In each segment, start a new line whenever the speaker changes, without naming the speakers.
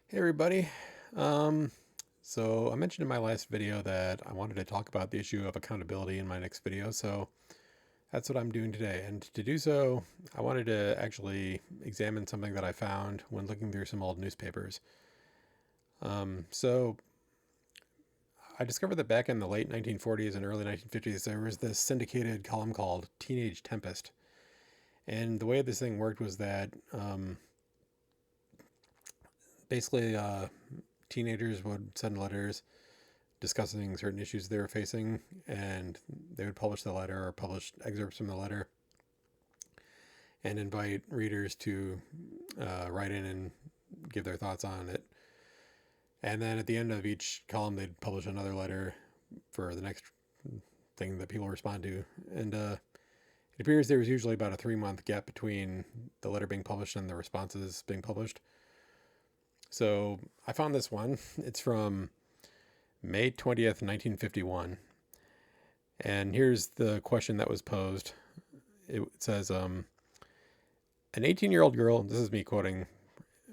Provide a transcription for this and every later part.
Hey everybody. Um, so I mentioned in my last video that I wanted to talk about the issue of accountability in my next video, so that's what I'm doing today. And to do so, I wanted to actually examine something that I found when looking through some old newspapers. So I discovered that back in the late 1940s and early 1950s, there was this syndicated column called Teenage Tempest. And the way this thing worked was that basically teenagers would send letters discussing certain issues they were facing, and they would publish the letter or publish excerpts from the letter and invite readers to write in and give their thoughts on it. And then at the end of each column, they'd publish another letter for the next thing that people respond to. And it appears there was usually about a 3 month gap between the letter being published and the responses being published. So I found this one. It's from May 20th, 1951. And here's the question that was posed. It says, an 18-year-old girl, this is me quoting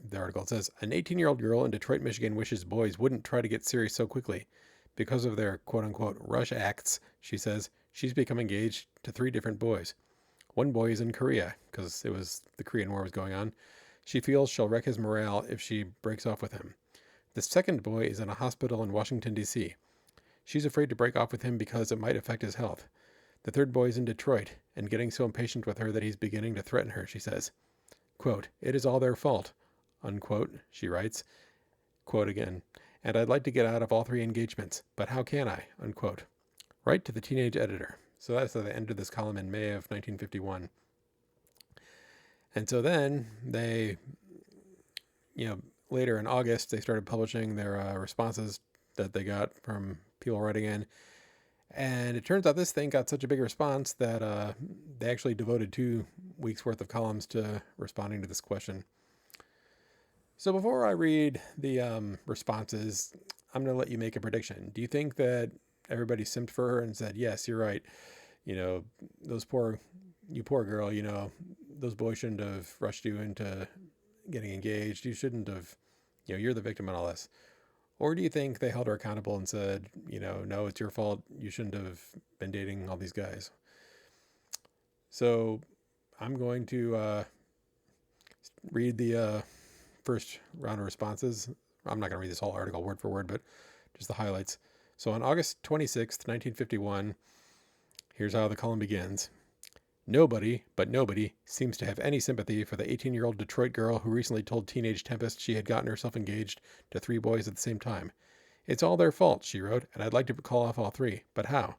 the article, it says, an 18-year-old girl in Detroit, Michigan wishes boys wouldn't try to get serious so quickly. Because of their quote unquote rush acts, she says, she's become engaged to 3 different boys. One boy is in Korea, because the Korean War was going on. She feels she'll wreck his morale if she breaks off with him. The second boy is in a hospital in Washington, D.C. She's afraid to break off with him because it might affect his health. The third boy is in Detroit and getting so impatient with her that he's beginning to threaten her, she says. Quote, it is all their fault, unquote, she writes. Quote again, and I'd like to get out of all 3 engagements, but how can I, unquote. Write to the teenage editor. So that's at the end of this column in May of 1951. And so then they, later in August, they started publishing their responses that they got from people writing in. And it turns out this thing got such a big response that they actually devoted 2 weeks worth of columns to responding to this question. So before I read the responses, I'm going to let you make a prediction. Do you think that everybody simped for her and said, yes, you're right. You know, you poor girl, those boys shouldn't have rushed you into getting engaged. You shouldn't have, you're the victim in all this. Or do you think they held her accountable and said, no, it's your fault. You shouldn't have been dating all these guys? So I'm going to read the first round of responses. I'm not going to read this whole article word for word, but just the highlights. So on August 26th, 1951, here's how the column begins. Nobody, but nobody, seems to have any sympathy for the 18-year-old Detroit girl who recently told Teenage Tempest she had gotten herself engaged to 3 boys at the same time. It's all their fault, she wrote, and I'd like to call off all 3, but how?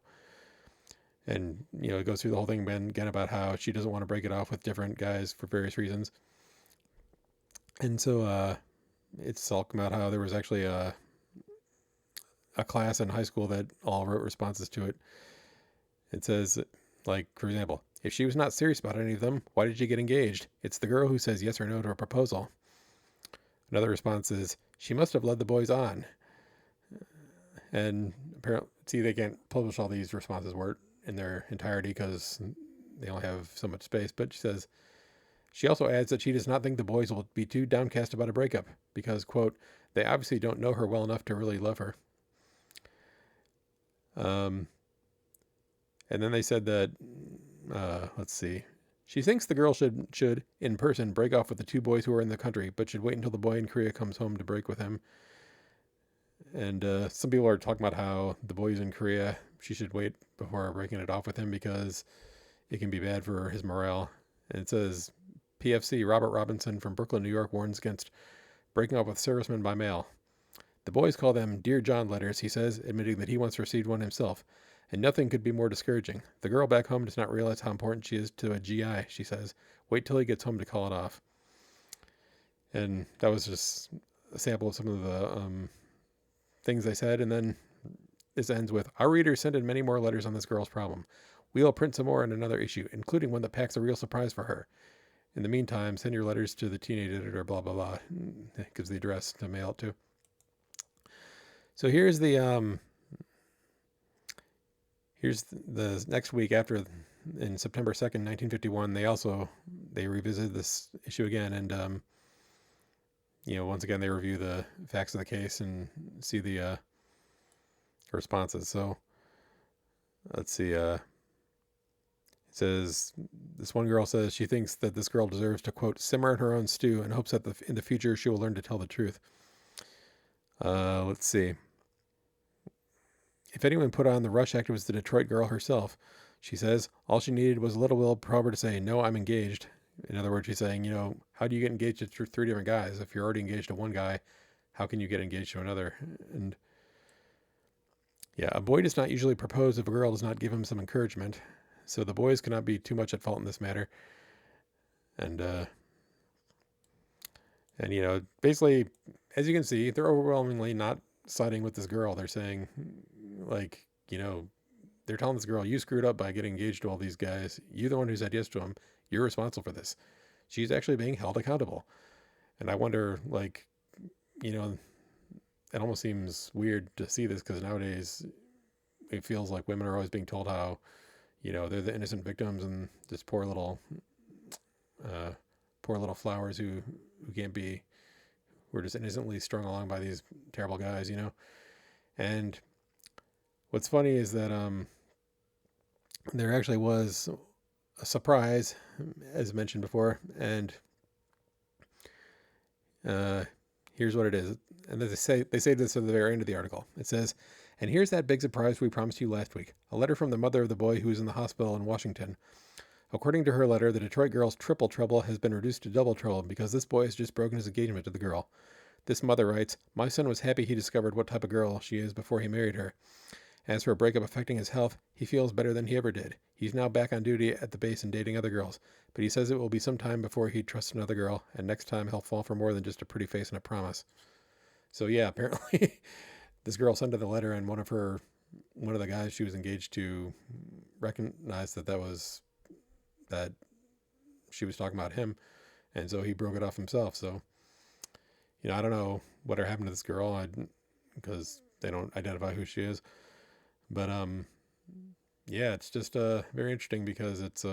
And, it goes through the whole thing again about how she doesn't want to break it off with different guys for various reasons. And so it's all about how there was actually a class in high school that all wrote responses to it. It says, like, for example, if she was not serious about any of them, why did she get engaged? It's the girl who says yes or no to a proposal. Another response is, she must have led the boys on. And apparently, see, they can't publish all these responses word in their entirety because they only have so much space. But she says, she also adds that she does not think the boys will be too downcast about a breakup because, quote, they obviously don't know her well enough to really love her. And then they said that, let's see, she thinks the girl should, in person, break off with the 2 boys who are in the country, but should wait until the boy in Korea comes home to break with him. And some people are talking about how the boy's in Korea, she should wait before breaking it off with him because it can be bad for his morale. And it says, PFC Robert Robinson from Brooklyn, New York warns against breaking up with servicemen by mail. The boys call them Dear John letters, he says, admitting that he once received one himself. And nothing could be more discouraging. The girl back home does not realize how important she is to a GI, she says. Wait till he gets home to call it off. And that was just a sample of some of the things they said. And then this ends with, our readers sent in many more letters on this girl's problem. We'll print some more in another issue, including one that packs a real surprise for her. In the meantime, send your letters to the teenage editor, blah, blah, blah. It gives the address to mail it to. So here's the next week after, in September 2nd, 1951, they revisited this issue again, and once again, they review the facts of the case and see the responses. So let's see. It says this one girl says she thinks that this girl deserves to, quote, simmer in her own stew and hopes that in the future she will learn to tell the truth. Let's see. If anyone put on the Rush act, it was the Detroit girl herself. She says all she needed was a little willpower to say, no, I'm engaged. In other words, she's saying, how do you get engaged to three different guys? If you're already engaged to one guy, how can you get engaged to another? And yeah, a boy does not usually propose if a girl does not give him some encouragement. So the boys cannot be too much at fault in this matter. And basically, as you can see, they're overwhelmingly not siding with this girl. They're saying, like, they're telling this girl, you screwed up by getting engaged to all these guys. You're the one who said yes to them. You're responsible for this. She's actually being held accountable. And I wonder, like, it almost seems weird to see this because nowadays it feels like women are always being told how, they're the innocent victims and just poor little flowers who can't be, who are just innocently strung along by these terrible guys, And what's funny is that there actually was a surprise, as mentioned before, and here's what it is. And they say this at the very end of the article. It says, and here's that big surprise we promised you last week. A letter from the mother of the boy who is in the hospital in Washington. According to her letter, the Detroit girl's triple trouble has been reduced to double trouble because this boy has just broken his engagement to the girl. This mother writes, my son was happy he discovered what type of girl she is before he married her. As for a breakup affecting his health, he feels better than he ever did. He's now back on duty at the base and dating other girls, but he says it will be some time before he trusts another girl, and next time he'll fall for more than just a pretty face and a promise. So yeah, apparently this girl sent her the letter, and one of the guys she was engaged to recognized that she was talking about him, and so he broke it off himself. So, I don't know what happened to this girl, because they don't identify who she is. But yeah, it's just very interesting because it's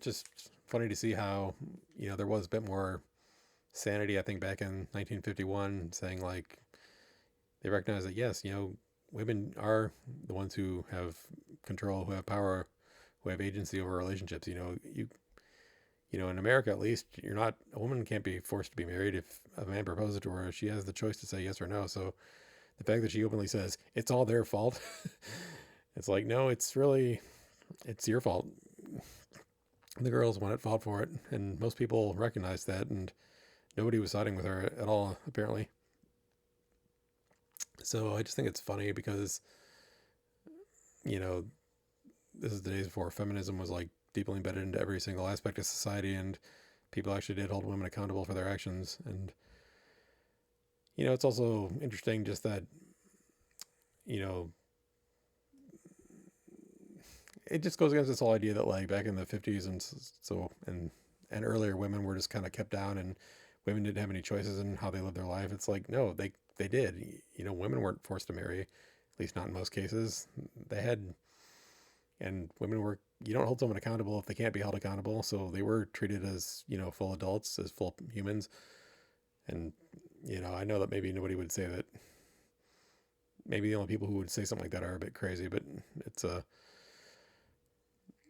just funny to see how there was a bit more sanity, I think, back in 1951, saying like they recognize that yes, women are the ones who have control, who have power, who have agency over relationships. In America at least, a woman can't be forced to be married. If a man proposes to her, she has the choice to say yes or no. So the fact that she openly says it's all their fault, it's like, no, it's your fault. The girls weren't at fault for it, and most people recognize that, and nobody was siding with her at all, apparently. So I just think it's funny because, this is the days before feminism was like deeply embedded into every single aspect of society, and people actually did hold women accountable for their actions. And it's also interesting just that, it just goes against this whole idea that like back in the 50s and earlier, women were just kind of kept down and women didn't have any choices in how they lived their life. It's like, no, they did. Women weren't forced to marry, at least not in most cases. They had, and women were, you don't hold someone accountable if they can't be held accountable. So they were treated as, full adults, as full humans. And, I know that maybe nobody would say that. Maybe the only people who would say something like that are a bit crazy, but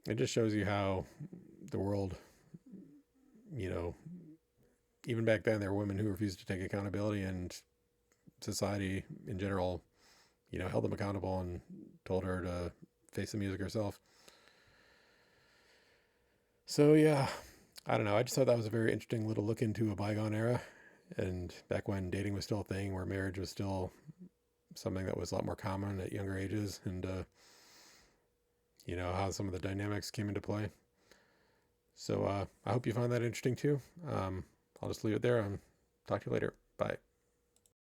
it just shows you how the world, even back then, there were women who refused to take accountability, and society in general, held them accountable and told her to face the music herself. So yeah, I don't know. I just thought that was a very interesting little look into a bygone era, and back when dating was still a thing, where marriage was still something that was a lot more common at younger ages, and how some of the dynamics came into play. So I hope you found that interesting too. I'll just leave it there and talk to you later. Bye.